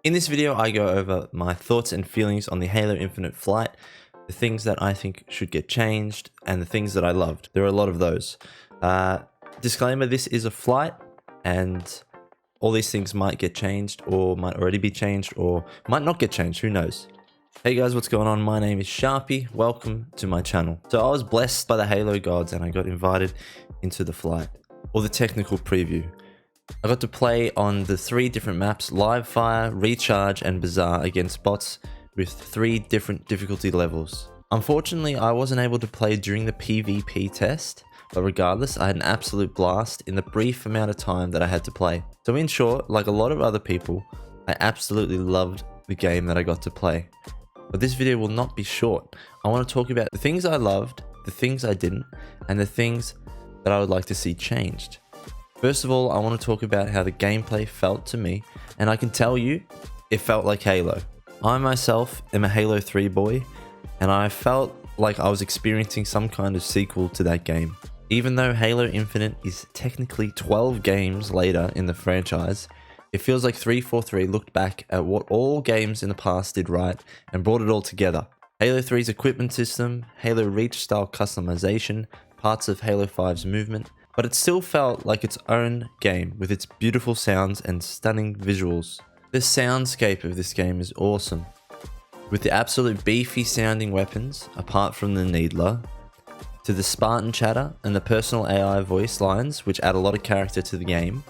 In this video, I go over my thoughts and feelings on the Halo Infinite flight, the things that I think should get changed, and the things that I loved. There are a lot of those. Disclaimer, this is a flight, and all these things might get changed, or might already be changed, or might not get changed, who knows. Hey guys, what's going on? My name is Sharpie. Welcome to my channel. So I was blessed by the Halo gods and I got invited into the flight, or the technical preview. I got to play on the 3 different maps, Live Fire, Recharge, and Bazaar against bots with 3 different difficulty levels. Unfortunately, I wasn't able to play during the PvP test, but regardless, I had an absolute blast in the brief amount of time that I had to play. So in short, like a lot of other people, I absolutely loved the game that I got to play. But this video will not be short. I want to talk about the things I loved, the things I didn't, and the things that I would like to see changed. First of all, I want to talk about how the gameplay felt to me, and I can tell you, it felt like Halo. I myself am a Halo 3 boy, and I felt like I was experiencing some kind of sequel to that game. Even though Halo Infinite is technically 12 games later in the franchise, it feels like 343 looked back at what all games in the past did right and brought it all together. Halo 3's equipment system, Halo Reach style customization, parts of Halo 5's movement, but it still felt like its own game with its beautiful sounds and stunning visuals. The soundscape of this game is awesome, with the absolute beefy sounding weapons, apart from the Needler, to the Spartan chatter and the personal AI voice lines, which add a lot of character to the game,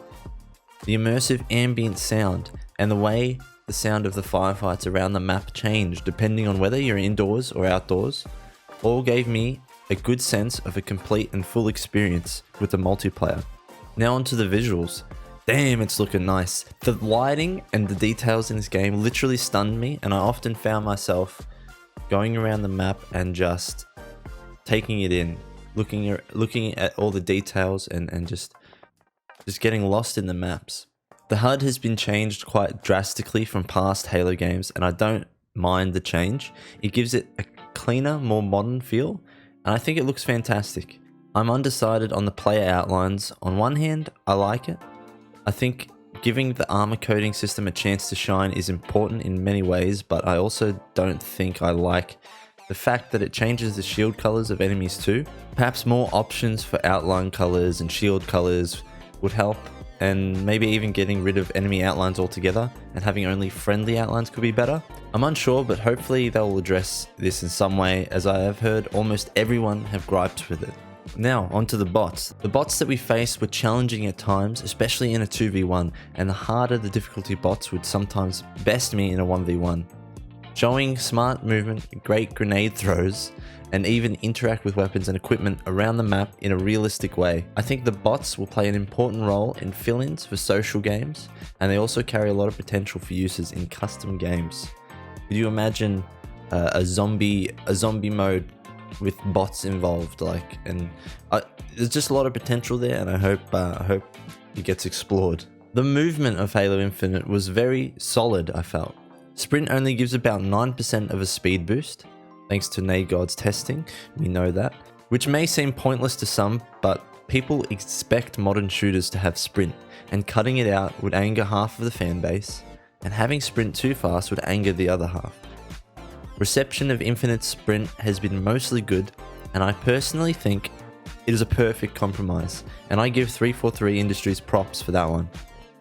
the immersive ambient sound, and the way the sound of the firefights around the map changed depending on whether you're indoors or outdoors, all gave me a good sense of a complete and full experience with the multiplayer. Now onto the visuals. Damn, it's looking nice. The lighting and the details in this game literally stunned me, and I often found myself going around the map and just taking it in, looking at all the details and just getting lost in the maps. The HUD has been changed quite drastically from past Halo games, and I don't mind the change. It gives it a cleaner, more modern feel, and I think it looks fantastic. I'm undecided on the player outlines. On one hand, I like it. I think giving the armor coating system a chance to shine is important in many ways, but I also don't think I like the fact that it changes the shield colors of enemies too. Perhaps more options for outline colors and shield colors would help, and maybe even getting rid of enemy outlines altogether and having only friendly outlines could be better. I'm unsure, but hopefully they'll address this in some way, as I have heard almost everyone have griped with it. Now, onto the bots. The bots that we faced were challenging at times, especially in a 2v1, and the harder the difficulty bots would sometimes best me in a 1v1. Showing smart movement, great grenade throws, and even interact with weapons and equipment around the map in a realistic way. I think the bots will play an important role in fill-ins for social games, and they also carry a lot of potential for uses in custom games. Could you imagine a zombie mode with bots involved? There's just a lot of potential there, and I hope it gets explored. The movement of Halo Infinite was very solid, I felt. Sprint only gives about 9% of a speed boost, thanks to Nagod's testing, we know that, which may seem pointless to some, but people expect modern shooters to have sprint, and cutting it out would anger half of the fan base, and having sprint too fast would anger the other half. Reception of Infinite Sprint has been mostly good, and I personally think it is a perfect compromise, and I give 343 Industries props for that one.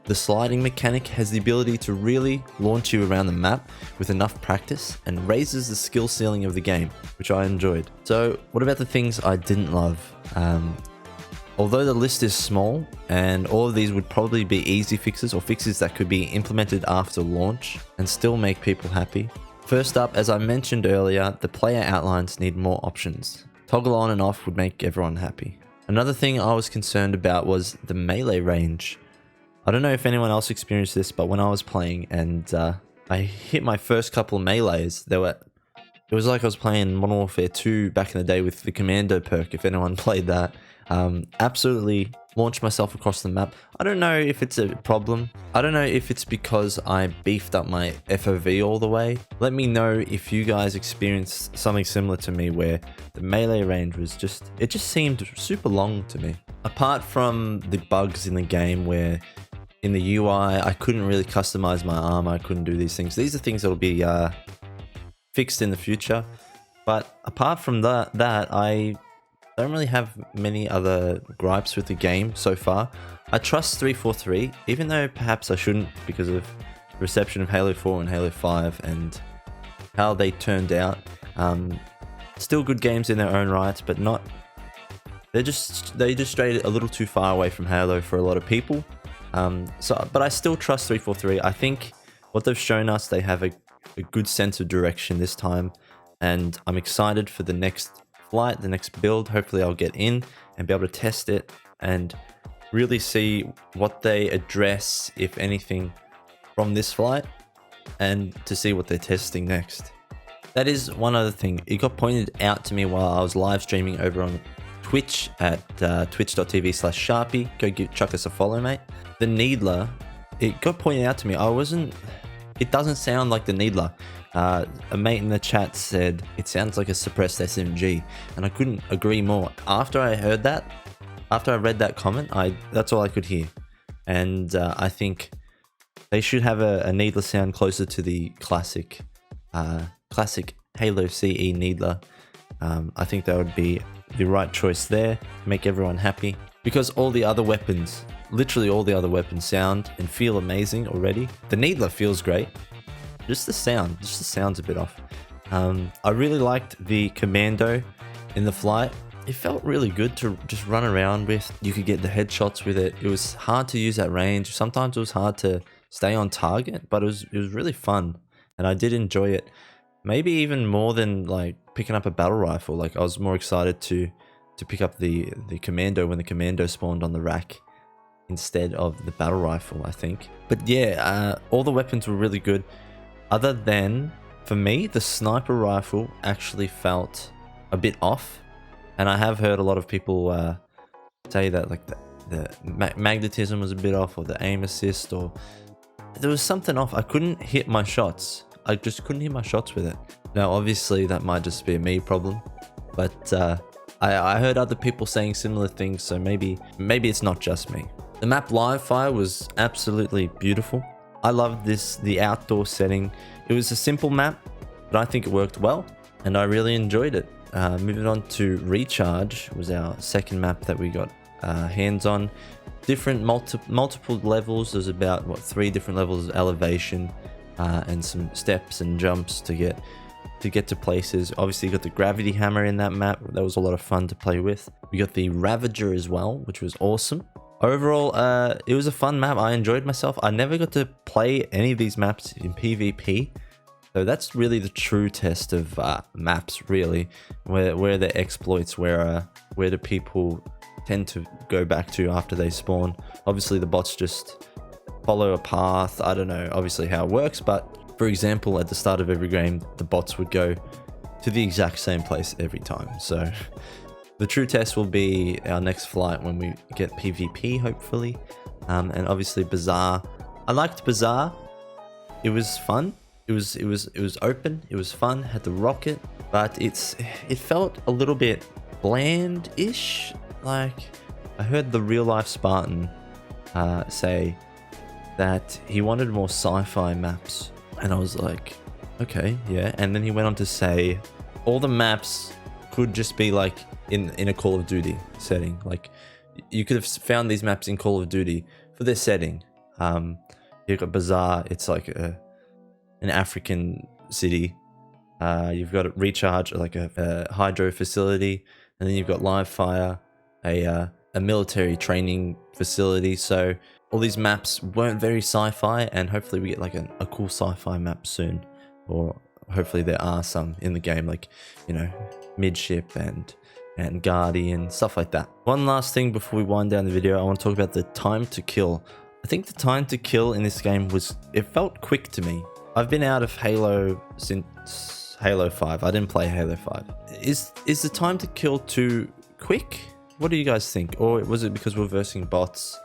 The sliding mechanic has the ability to really launch you around the map with enough practice and raises the skill ceiling of the game, which I enjoyed. So what about the things I didn't love? Although the list is small, and all of these would probably be easy fixes or fixes that could be implemented after launch and still make people happy. First up, as I mentioned earlier, the player outlines need more options. Toggle on and off would make everyone happy. Another thing I was concerned about was the melee range. I don't know if anyone else experienced this, but when I was playing and I hit my first couple of melees, it was like I was playing Modern Warfare 2 back in the day with the Commando perk, if anyone played that. Absolutely launched myself across the map. I don't know if it's a problem. I don't know if it's because I beefed up my FOV all the way. Let me know if you guys experienced something similar to me where the melee range was just seemed super long to me. Apart from the bugs in the game where in the UI. I couldn't really customize my armor. I couldn't do these things. These are things that'll be fixed in the future. But apart from that, I don't really have many other gripes with the game so far. I trust 343, even though perhaps I shouldn't because of the reception of Halo 4 and Halo 5 and how they turned out. Still good games in their own rights, but not. They just strayed a little too far away from Halo for a lot of people. But I still trust 343. I think what they've shown us, they have a good sense of direction this time, and I'm excited for the next flight, the next build. Hopefully I'll get in and be able to test it and really see what they address, if anything, from this flight, and to see what they're testing next. That is one other thing. It got pointed out to me while I was live streaming over on Twitch at twitch.tv/Sharpie. Go chuck us a follow, mate. The Needler, it got pointed out to me. It doesn't sound like the Needler. A mate in the chat said it sounds like a suppressed SMG, and I couldn't agree more. After I read that comment, that's all I could hear, and I think they should have a Needler sound closer to the classic Halo CE Needler. I think that would be the right choice there, make everyone happy, because all the other weapons, literally all the other weapons, sound and feel amazing already. The Needler feels great. Just the sound's a bit off. I really liked the Commando in the flight. It felt really good to just run around with. You could get the headshots with it. It was hard to use at range. Sometimes it was hard to stay on target, but it was really fun, and I did enjoy it. Maybe even more than like picking up a battle rifle. Like I was more excited to pick up the Commando when the Commando spawned on the rack instead of the battle rifle, I think. But yeah, all the weapons were really good. Other than, for me, the sniper rifle actually felt a bit off. And I have heard a lot of people say that like the magnetism was a bit off, or the aim assist, or there was something off. I couldn't hit my shots. I just couldn't hit my shots with it. Now, obviously, that might just be a me problem, but I heard other people saying similar things, so maybe it's not just me. The map Live Fire was absolutely beautiful. I loved the outdoor setting. It was a simple map, but I think it worked well, and I really enjoyed it. Moving on to Recharge was our second map that we got hands on. Different multiple levels. There's about 3 different levels of elevation, and some steps and jumps to get to places. Obviously, you got the gravity hammer in that map. That was a lot of fun to play with. We got the Ravager as well, which was awesome. Overall, it was a fun map. I enjoyed myself. I never got to play any of these maps in PvP. So that's really the true test of maps, really, where the exploits, where do people tend to go back to after they spawn. Obviously, the bots just follow a path. I don't know, obviously, how it works, but for example, at the start of every game, the bots would go to the exact same place every time. So the true test will be our next flight when we get PvP, hopefully. And obviously, Bazaar. I liked Bazaar. It was fun. It was open. It was fun. Had the rocket, but it felt a little bit bland-ish. Like, I heard the real life Spartan say that he wanted more sci-fi maps, and I was like, okay, yeah. And then he went on to say all the maps could just be like in a Call of Duty setting. Like, you could have found these maps in Call of Duty for their setting. You've got Bazaar. It's like an African city. You've got a Recharge, like a hydro facility, and then you've got Live Fire, a military training facility. So all these maps weren't very sci-fi, and hopefully we get like a cool sci-fi map soon, or hopefully there are some in the game, like, you know, Midship and Guardian, stuff like that. One last thing before we wind down the video, I want to talk about the time to kill. I think the time to kill in this game it felt quick to me. I've been out of Halo since Halo 5. I didn't play Halo 5. Is the time to kill too quick? What do you guys think? Or was it because we're versing bots?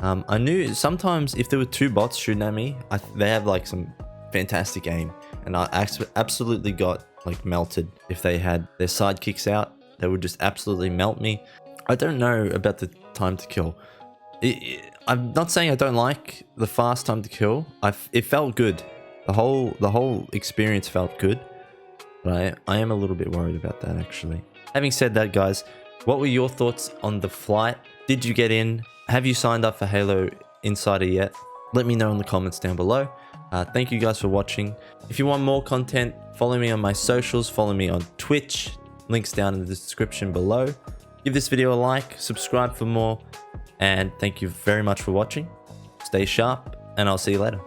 I knew sometimes if there were 2 bots shooting at me, they have like some fantastic aim, and I absolutely got like melted. If they had their sidekicks out, they would just absolutely melt me. I don't know about the time to kill. I'm not saying I don't like the fast time to kill. It felt good. The whole experience felt good. But I am a little bit worried about that, actually. Having said that, guys, what were your thoughts on the flight? Did you get in? Have you signed up for Halo Insider yet? Let me know in the comments down below. Thank you guys for watching. If you want more content, follow me on my socials. Follow me on Twitch. Links down in the description below. Give this video a like, subscribe for more, and thank you very much for watching. Stay sharp, and I'll see you later.